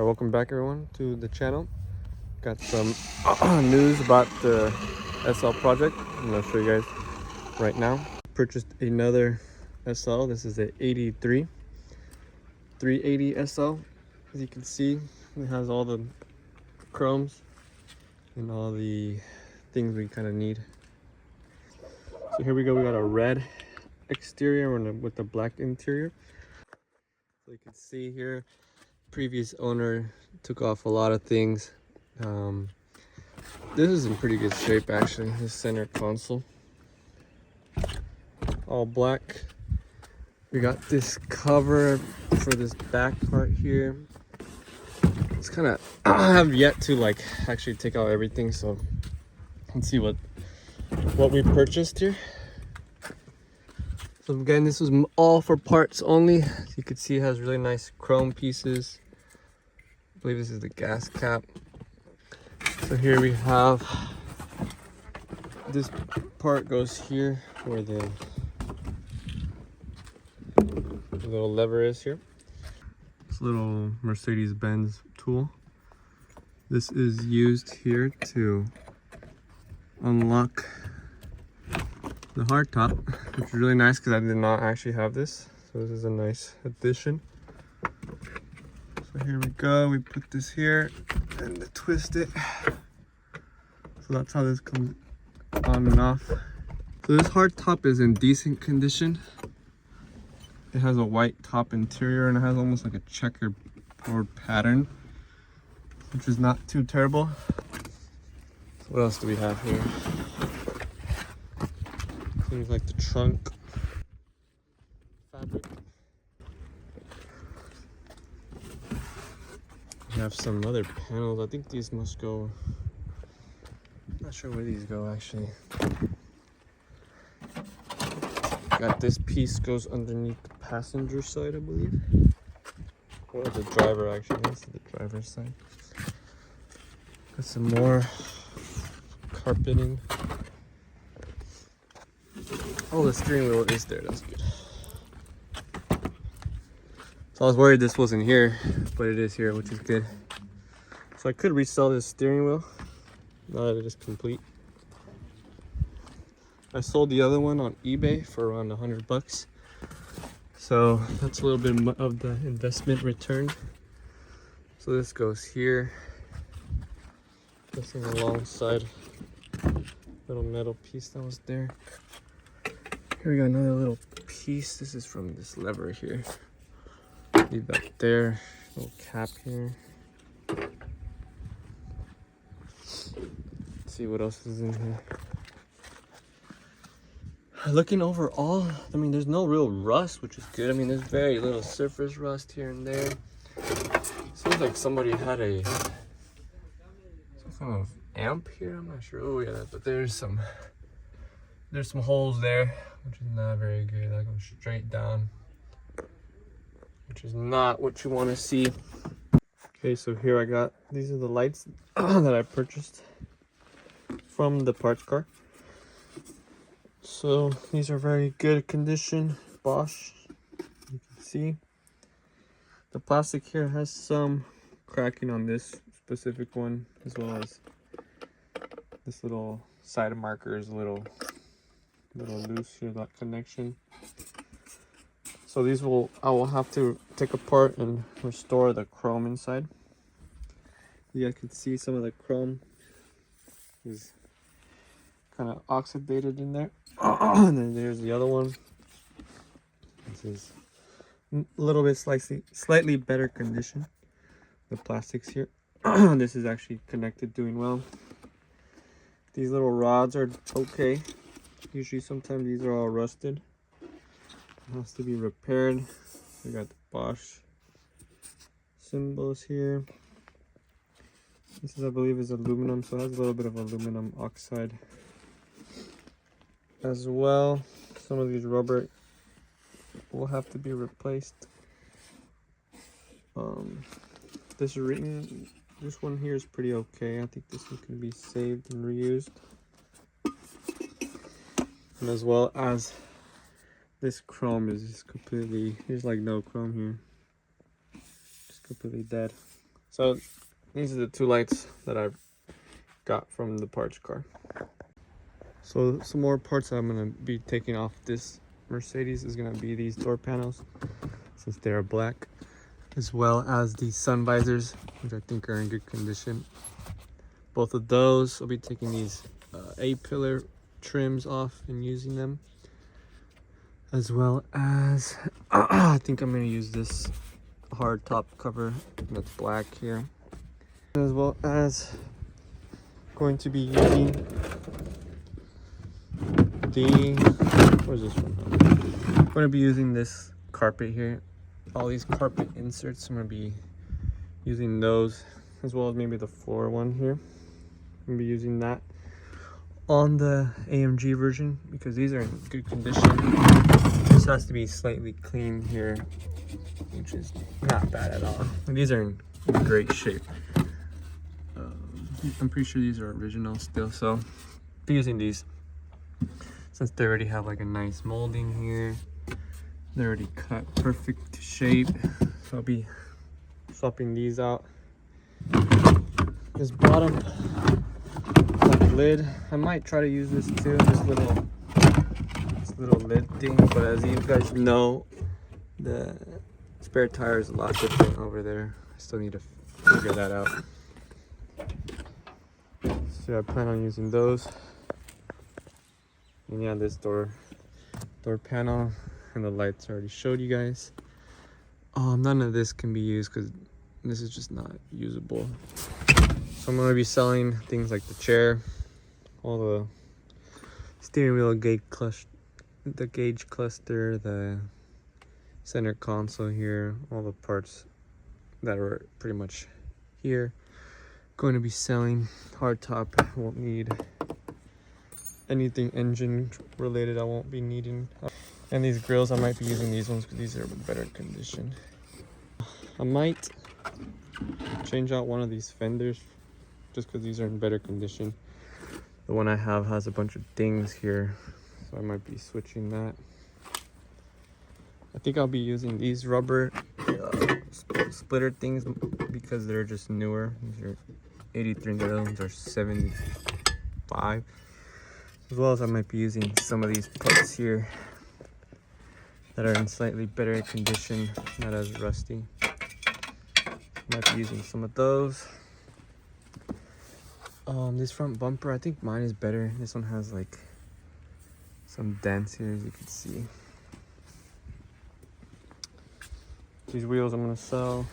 Alright, welcome back everyone to the channel. Got some news about the SL project. I'm gonna show you guys right now. Purchased another SL. This is a 83 380 SL. As you can see, it has all the chromes and all the things we kind of need. So here we go. We got a red exterior with a black interior. So you can see here, previous owner took off a lot of things. This is in pretty good shape actually. The center console, all black. We got this cover for this back part here. It's kind of I have yet to like actually take out everything, so let's see what we purchased here. So again, this was all for parts only. As you can see, it has really nice chrome pieces. I believe this is the gas cap. So here we have, this part goes here where the little lever is here. This little Mercedes-Benz tool. This is used here to unlock the hardtop, which is really nice because I did not actually have this. So this is a nice addition. So here we go, we put this here and twist it. So that's how this comes on and off. So this hard top is in decent condition. It has a white top interior and it has almost like a checkerboard pattern, which is not too terrible. So what else do we have here? Things like the trunk fabric. We have some other panels. I think these must go, I'm not sure where these go actually. Got this piece goes underneath the passenger side, I believe. Or the driver actually, this is the driver's side. Got some more carpeting. Oh, the steering wheel is there, that's good. So I was worried this wasn't here, but it is here, which is good. So I could resell this steering wheel now that it is complete. I sold the other one on eBay for around 100 bucks. So that's a little bit of the investment return. So this goes here. This is alongside little metal piece that was there. Here we got another little piece. This is from this lever here. Leave that there. Little cap here. Let's see what else is in here. Looking overall, I mean, there's no real rust, which is good. I mean, there's very little surface rust here and there. Seems like somebody had some kind of amp here. I'm not sure. Oh yeah, but there's some holes there, which is not very good. That goes straight down, which is not what you want to see. Okay, so here I got, these are the lights that I purchased from the parts car. So these are very good condition, Bosch. You can see the plastic here has some cracking on this specific one, as well as this little side marker is a little loose here, that connection. So these I will have to take apart and restore the chrome inside. You guys can see some of the chrome is kind of oxidated in there. And then there's the other one. This is a little bit slightly better condition. The plastics here. This is actually connected, doing well. These little rods are okay. Usually sometimes these are all rusted. It has to be repaired. We got the Bosch symbols here. This is, I believe, is aluminum, so it has a little bit of aluminum oxide as well. Some of these rubber will have to be replaced. This one here is pretty okay. I think this one can be saved and reused. And as well as this chrome is just completely, there's like no chrome here. Just completely dead. So these are the two lights that I've got from the parts car. So some more parts that I'm gonna be taking off this Mercedes is gonna be these door panels, since they are black, as well as the sun visors, which I think are in good condition. Both of those, I'll be taking these A-pillar trims off and using them, as well as I think I'm gonna use this hard top cover that's black here, as well as going to be using where's this one? I'm going to be using this carpet here, all these carpet inserts. I'm going to be using those, as well as maybe the floor one here. I'm going to be using that on the AMG version because these are in good condition. This has to be slightly clean here, which is not bad at all. These are in great shape. I'm pretty sure these are original still, so I'll be using these. Since they already have like a nice molding here, they're already cut perfect to shape, so I'll be swapping these out. This bottom like lid, I might try to use this too, this little lid thing, but as you guys know, the spare tire is a lot different over there. I still need to figure that out. So I plan on using those. And yeah, this door panel and the lights I already showed you guys. None of this can be used because this is just not usable. So I'm going to be selling things like the chair, all the steering wheel gauge cluster, the center console here, all the parts that are pretty much here. Going to be selling hardtop. Won't need anything engine related. I won't be needing. And these grills, I might be using these ones because these are in better condition. I might change out one of these fenders just because these are in better condition. The one I have has a bunch of dings here, so I might be switching that. I think I'll be using these rubber splitter things because they're just newer. These are 83, the other ones are 75. As well as I might be using some of these parts here that are in slightly better condition, not as rusty. Might be using some of those. This front bumper, I think mine is better. This one has like some dents here, as you can see. These wheels I'm gonna sell.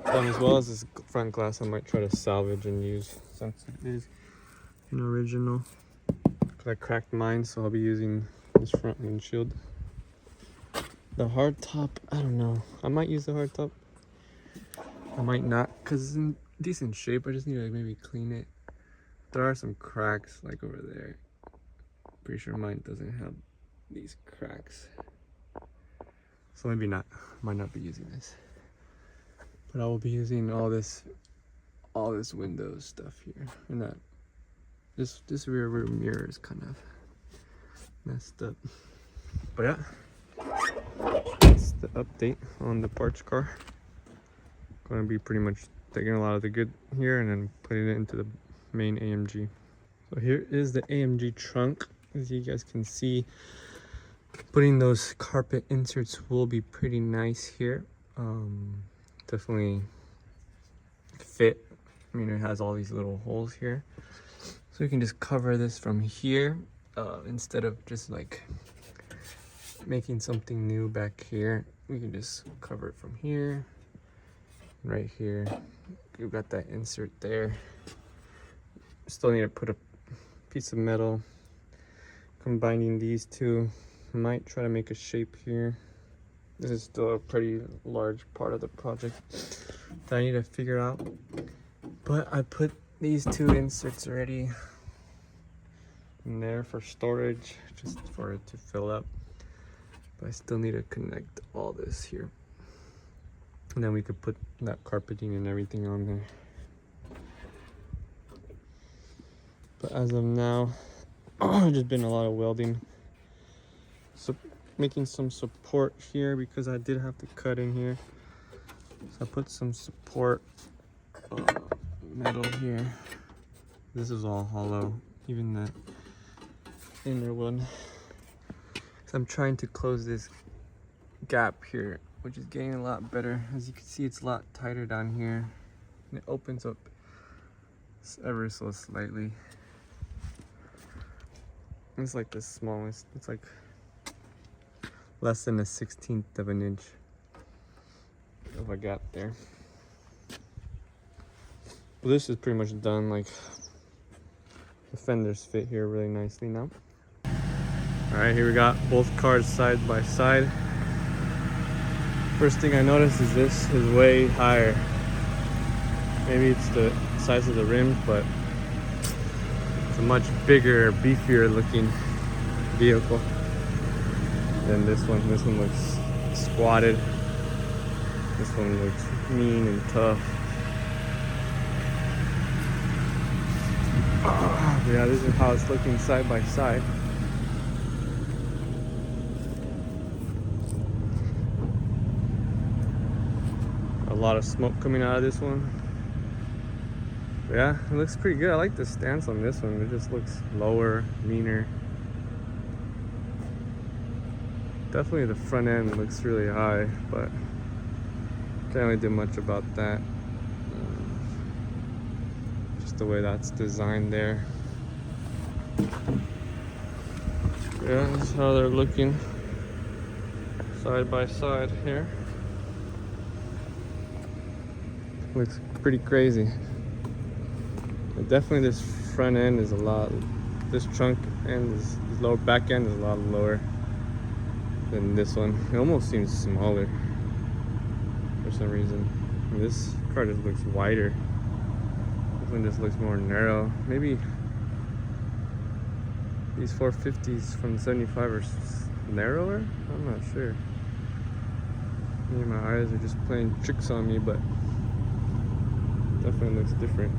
As well as this front glass, I might try to salvage and use since it is an original. Cause I cracked mine, so I'll be using this front windshield. The hard top, I don't know. I might use the hard top. I might not, cause it's in decent shape. I just need to maybe clean it. There are some cracks like over there. Pretty sure mine doesn't have these cracks. So maybe not. Might not be using this. But I will be using all this Windows stuff here, and that this rear mirror is kind of messed up. But yeah, that's the update on the parts car. Going to be pretty much taking a lot of the good here and then putting it into the main AMG. So here is the AMG trunk. As you guys can see, putting those carpet inserts will be pretty nice here. Definitely fit. I mean, it has all these little holes here, so you can just cover this from here instead of just like making something new back here. We can just cover it from here, right here. You've got that insert there. Still need to put a piece of metal combining these two. Might try to make a shape here. This is still a pretty large part of the project that I need to figure out. But I put these two inserts already in there for storage, just for it to fill up. But I still need to connect all this here. And then we could put that carpeting and everything on there. But as of now, there's just been a lot of welding. So making some support here because I did have to cut in here. So I put some support metal here. This is all hollow, even the inner one. So I'm trying to close this gap here, which is getting a lot better. As you can see, it's a lot tighter down here, and it opens up ever so slightly. It's like the smallest. It's like less than a 1/16 of an inch of a gap there. Well, this is pretty much done. Like, the fenders fit here really nicely now. All right, here we got both cars side by side. First thing I noticed is this is way higher. Maybe it's the size of the rims, but it's a much bigger, beefier looking vehicle than this one. This one looks squatted. This one looks mean and tough. Yeah, this is how it's looking side by side. A lot of smoke coming out of this one. Yeah, it looks pretty good. I like the stance on this one. It just looks lower, meaner. Definitely the front end looks really high, but can't really do much about that. Just the way that's designed there. Yeah, that's how they're looking side by side here. Looks pretty crazy. But definitely this front end is a lot, this trunk end is, this lower back end is a lot lower than this one. It almost seems smaller for some reason. And this car just looks wider. This one just looks more narrow. Maybe these 450s from 75 are narrower? I'm not sure. Maybe my eyes are just playing tricks on me, but definitely looks different.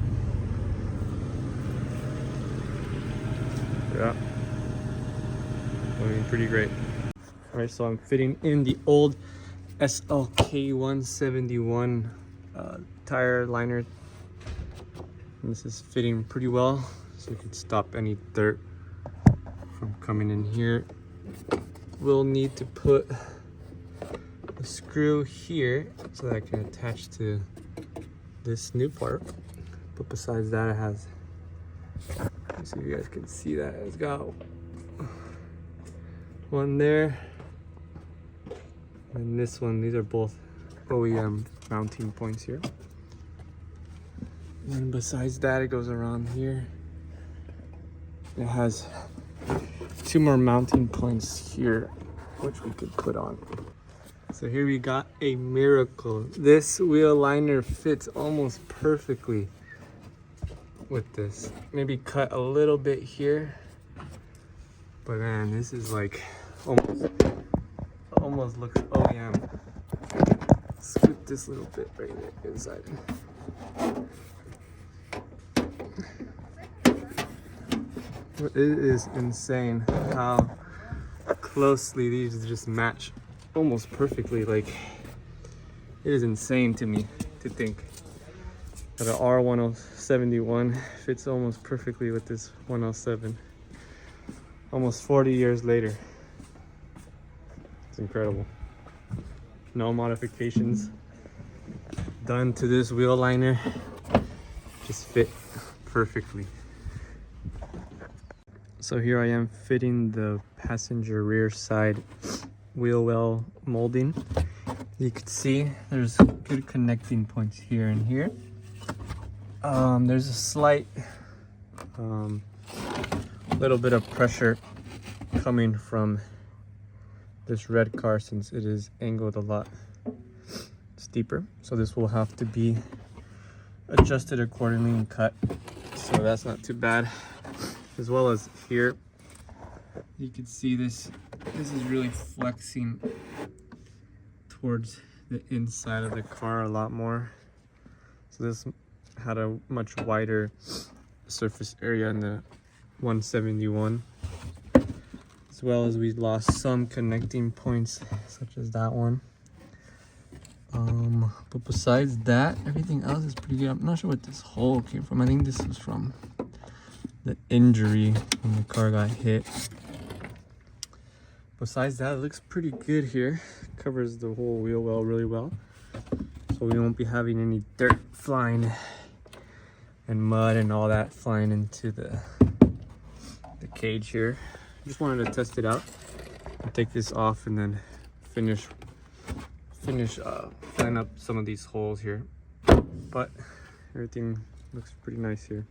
Yeah, looking pretty great. All right, so I'm fitting in the old SLK 171 tire liner. And this is fitting pretty well, so you can stop any dirt from coming in here. We'll need to put a screw here so that I can attach to this new part. But besides that, it has, let's see if you guys can see that, it's got one there and this one. These are both OEM mounting points here. And besides that, it goes around here. It has two more mounting points here, which we could put on. So here we got a miracle. This wheel liner fits almost perfectly with this. Maybe cut a little bit here, but man, this is like almost looks OEM. Scoot this little bit right there inside. It is insane how closely these just match almost perfectly. Like, it is insane to me to think that an R107 fits almost perfectly with this 107 almost 40 years later. It's incredible. No modifications done to this wheel liner, just fit perfectly. So here I am fitting the passenger rear side wheel well molding. You can see there's good connecting points here and here. There's a slight little bit of pressure coming from this red car since it is angled a lot steeper. So this will have to be adjusted accordingly and cut. So that's not too bad. As well as here, you can see this is really flexing towards the inside of the car a lot more. So this had a much wider surface area in the 171, as well as we lost some connecting points such as that one. But besides that, everything else is pretty good. I'm not sure what this hole came from. I think this was from the injury when the car got hit. Besides that, it looks pretty good here. Covers the whole wheel well, really well. So we won't be having any dirt flying and mud and all that flying into the cage here. Just wanted to test it out. I'll take this off and then finish filling up some of these holes here. But everything looks pretty nice here.